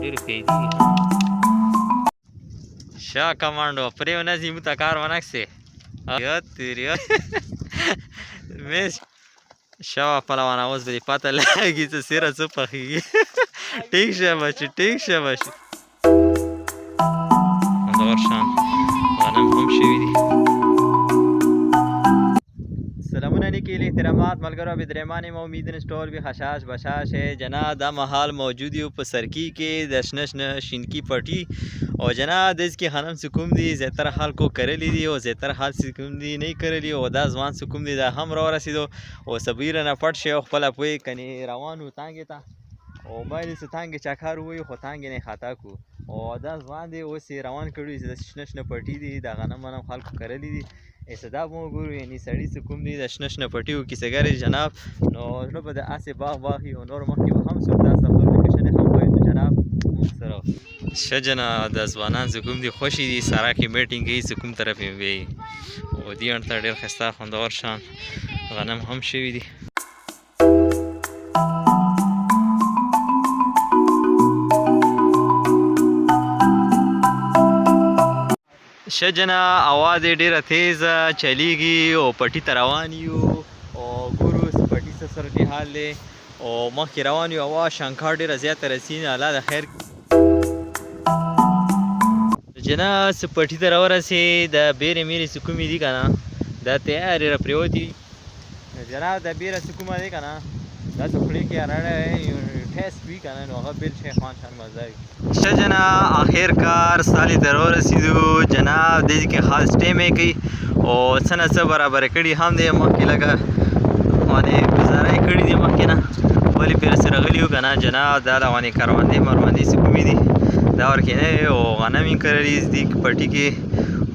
ډېرې پیدې دي. شا کمانډو پرې ونځي موږ ته کار ونکسې میش شا پهلوان اوس به دې پته لګي چې سیره څه پخېږي. ټیک شه بچي ټیک شه بچي. خوندور شان غنم هم شوي دي. سلامونه نیکی احترامات ملګرو بدرمان ما امید انسټال بھی خشاش بشاش ہے جناب دا محال موجود یو په سرکی کې د شنه شنه شینکی پټي او جناب د کې خنم سکوم دي زیاتره خلکو کرلی دي او زیاتره حال سکوم دي نه کرلی او دا ځوان سکوم دي دا هم را رسیدو او صبیره نه پټ شي او خپل پوي کني روانو تانګې ته او باید څه تانګې چاکار وي خو تانګې نه خطا کو او دا ځوان دی اوس روان کړي چې د شنه شنه پټي دي دا غنم خلکو کرلی دي ایسدا مو ګورو یعنی سړی څه کوم دي د شنه شنه پټیو کیسه ګرې جناب نو زړه به د اسې باغ باغي او نور مخکې به هم څوک دا سفر لوکیشن هم وایي نو جناب موږ سره ښه جناب د ځوانان څه کوم دي خوښې دي سارا کې میټینګ کوي څه کوم طرف یې وایي او دې اړ ته ډېر ښایسته خوندور شان غنم هم شوي دي. ښه جنا اواز یې ډېره تیزه چلیږي او پټي ته روان یو او ګورو پټي څه صورت حال دی او مخکې روان یو اواز شنکار ډېره زیاته رسېږي الله د خیر جنا څه پټي ته راورسېد د بیرې میرې څه کومې دي که نه دا تیارې را پرېوتې جناب د بیره څه کومه دی که نه دا څه خولې کې راړی ټیسټ وي که نه نو هغه بېل شی خوند شان مزه وي. ښه جناب آخر کار سالې ته راورسېدو جناب دې کې خاص ټیم یې کوي او څه نه څه برابره کړي هم دی مخکې لږه باندې ګزاره یې کړي دي مخکې نه ولې پرې راسې راغلي یو که نه جناب دا روانې کروندې مروندې څه کومې دي دا ورکې نه او غنم یې کرلي دي پټي کې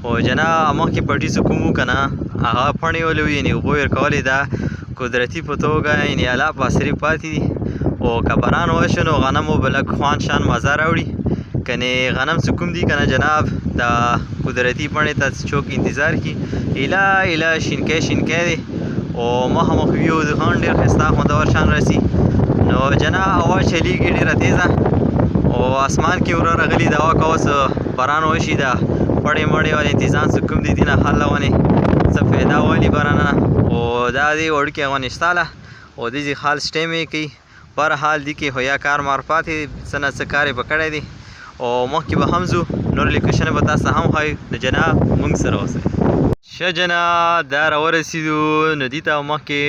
او جناب مخکې پټي څه کوم وو که نه هغه پڼې ولې وي یعنې اوبه یې ورکولې دا قدرتي په توګه یعنې الله په اثرې پاتې دي او که باران وشو نو غنمو به لږ خوند شان مزه راوړي کنې غنم څه کوم دي که نه جناب دا قدرتي پڼې ته څوک انتظار کړي ایله ایله شینکی شینکی دی او مخامخ ویو د خان ډېر ښایسته خوندور شان راسي نو جناب هوا چلیږي ډېره تیزه او اسمان کې وره راغلي د هوا که اوس باران وشي دا پړې مړې والې انتظام څه کوم دي دي نه حل ونې څه فایده والي باران نه او دا دی وړوکی افغانستانه او دې خال سټیم یې کوي پر حال دي کې هویا کار مار پاتې څه نه څه کار یې به کړی دی او مخکې به هم ځو نور لوکیشنه به تاسو هم ښایو نو جناب موږ سره اوسئ. ښه جناب دا راورسېدو نو دې ته مخکې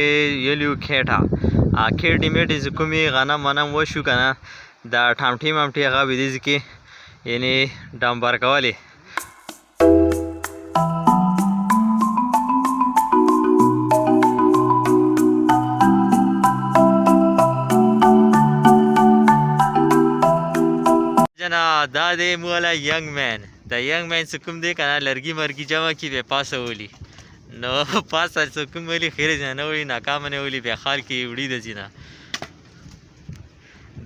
یلیو کېټه کېټې میټې چې کومې غنم ونم وشو که نه دا ټامټې مامټې هغه به دې کې یعنې ډمبر کولې دا دی مولا ینګ مین د ینګ مین څه کوم دی که نه لرګي مرګي جمع کړي بیا پاسه ولي نو پاسه څه کوم ولي خیر ځای نه ولي ناکامه نه ولي بیا خال کې وړي د ځي نه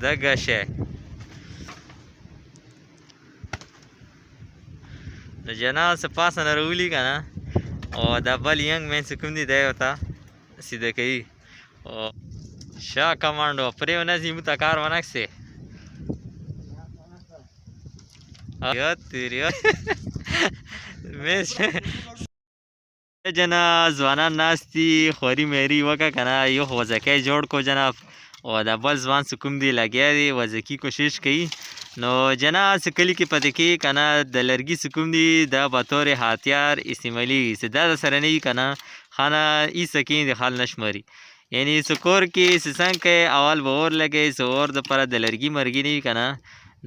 دغه شی نو جناب څه پاسه نه راولي که نه او دا بل ینګ مین څه کوم دی دی ورته سیده کوي او شا کمانډو پرې ونځي موږ ته کار ونکسې جناب ځوانان ناست دي خواري مهري وکړه که نه یو خو وظکی جوړ کو جناب او دا بل ځوان څه کوم دی لګیا دی وظکي کوشش کوي نو جناب څه کلي کې پاتې کېږي که نه د لرګي څه کوم دي دا بطور هتیار استعمالېږي چې دا درسره نه وي که نه ښه نه ایسه کېږي د خال نه شماري یعنې څه کور کې څه څنګ کوي اول به اور لګوي څه اور دپاره د لرګي مرګي نه وي که نه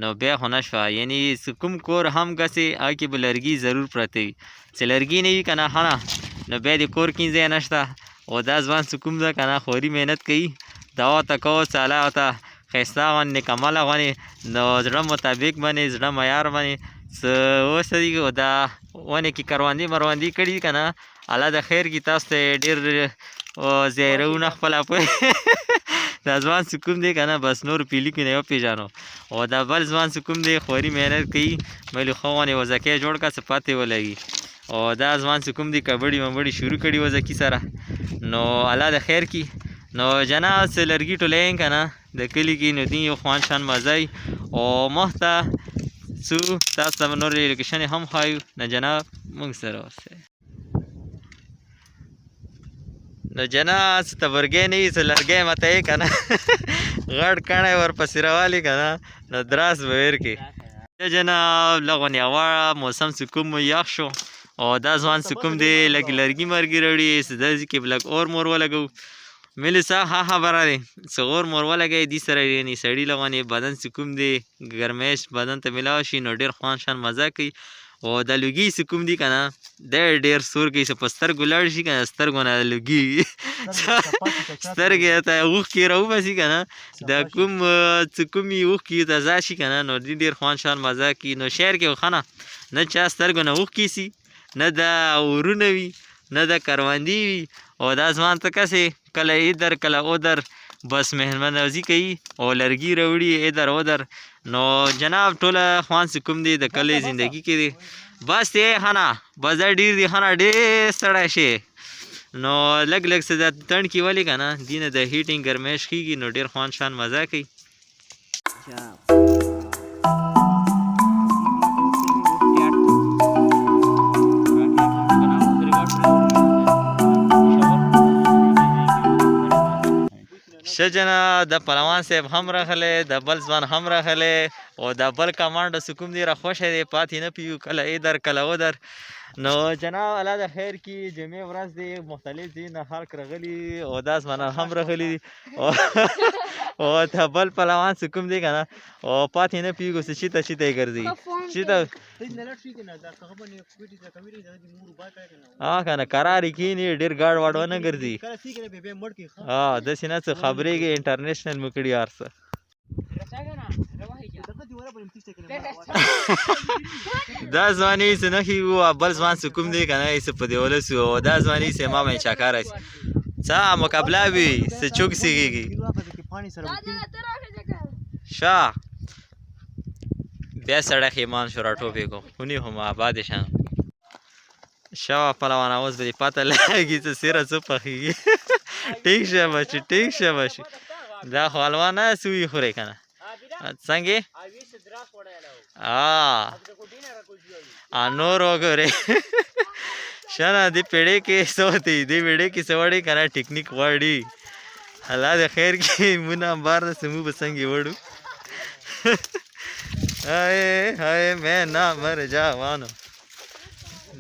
نو بیا خو نه شوه یعنې کوم کور هم ګسې هغه کې به لرګي ضرور پراته وي چې لرګي نه وي که نه ښه نه نو بیا د کور کې ځای نشته او دا ځوان څه کوم ده که نه خواري محنت کوي دوا ورته کوو چې الله ورته ښایسته غوندې نکمله غوندې نو زړه مطابق باندې زړه معیار باندې څه اوس دي دا ونې کې کروندې مروندې کړي دي که نه الله د خیر کړي تاسو ته ډېر زیرونه خپله پوه دا ځوان څه کوم دی که نه بس نور پیلي کې نه وپېژنو او دا بل ځوان څه کوم دی خواري محنت کوي ملي ښه غوندې وظکی جوړ کړه څه پاتې ولګي او دا ځوان څه کوم دی کبډي ومبډي شروع کړي وظکي سره نو الله د خیر کړي نو جناب څه لرګي ټولوي که نه د کلي کې نو دین یو خوند شان مزه وي او مخته څو تاسو ته نورې لوکیشنې هم ښایو نه جناب موږ سره اوسئ نو جناب څه تبرګی نه وي څه لرګی ماته یې که نه غټ کڼی ورپسې راوالي که نه نو دراس به ویر کړي جناب لغونې هوا موسم څه کوم یخ شو او دا ځوان څه کوم دی لږ لرګي مرګي راوړي څه داسې کې به لږ اور مور ولګوو ملي صاحب ښه خبره دی څه اور مور ولګوي دې سره یعنې سړي لغونې بدن څه کوم دی ګرمایش بدن ته میلاو شي نو ډېر خوند شان مزه کوي او دا لوګي څه کوم دي که نه دی ډېر سور کوي څه په سترګو لاړ شي که نه سترګو نه لوګي سترګې ته اوښکې راوباسي که نه دا کوم څه کومې اوښکې تازه شي که نه نو دې ډېر خوند شان مزه کوي نو شعر کې ښه نه نه چا سترګو نه اوښکې سي نه دا اورونه وي نه د کروندې وي او دا ځوان ته کسې کله ادر کله اودر بس مهمان نوازي کوي او لرګي راوړي ادر اودر نو جناب ټوله خوند څه کوم دی د کلي زندګي کې دی بس دی ښه نه بازار ډېر دی ښه نه ډېر ستړی شي نو لږ لږ څه دا تڼ کې ولې که نه دې نه د هیټینګ ګرمایش کېږي نو ډېر خوند شان مزه کوي ښه جناب د پهلوان صاحب هم راغلی د بل ځوان هم راغلی او د بل کمانډو څه کوم دی راخوښی دی پاتې نه پیو کله ادر کله ودر نو جناب الله د خیر کړي جمعې ورځ دی مختلف ځایونه نه خلک راغلي او دا ځوانان هم راغلي دي او د بل پهلوان څه کوم دی که نه او پاتې نه پیږو څه چیته چیته یې ګرځي چیته که نه کرار یې کښېني ډېر ګاډ واډ ونه ګرځي داسې نه څه خبرېږي انټرنیشنل مو کړي هر څه دا ځواني څه نښې وو بل ځوان څه کوم دی که نه یې څه په دې ولس وو او دا ځواني څه ما باندې چاکاره شي څه مقابله وي څه چوک سیږي ښه بیا سړی خیمان شو راټوپې کو خونې هم آبادې شان ښه پهلوان اوس به دې پته لګي څه سیره څه پخېږي ټیک شه بچي ټیک شه بچي دا خو حلوا نه څه وي خورې که نه څنګه نور وګورې ښه نه دې پیړۍ کې څه وتی دې پیړۍ کې څه وړې که نه ټیکنیک غواړي الله د خیر کې مونږ هم بار ده څه موږ به څنګه وړو هی هی مې نه مر جوانو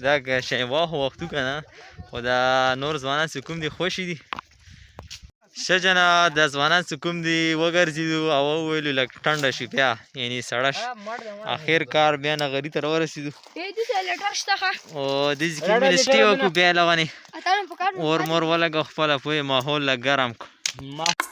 دا شیواخو وختو که نه خو دا نور ځوانان څه کوم دي خوښې دي ښه جناب دا ځوانان څه کوم دي وګرځېدو او وویلو لږ ټنډه شي بیا یعنې سړه شي اخر کار بیا نغري ته راورسېدو او داسې کې میلسټي وکړو بیا لغونې اور مور ولګو خپله پوهې ماحول لږ ګرم کړو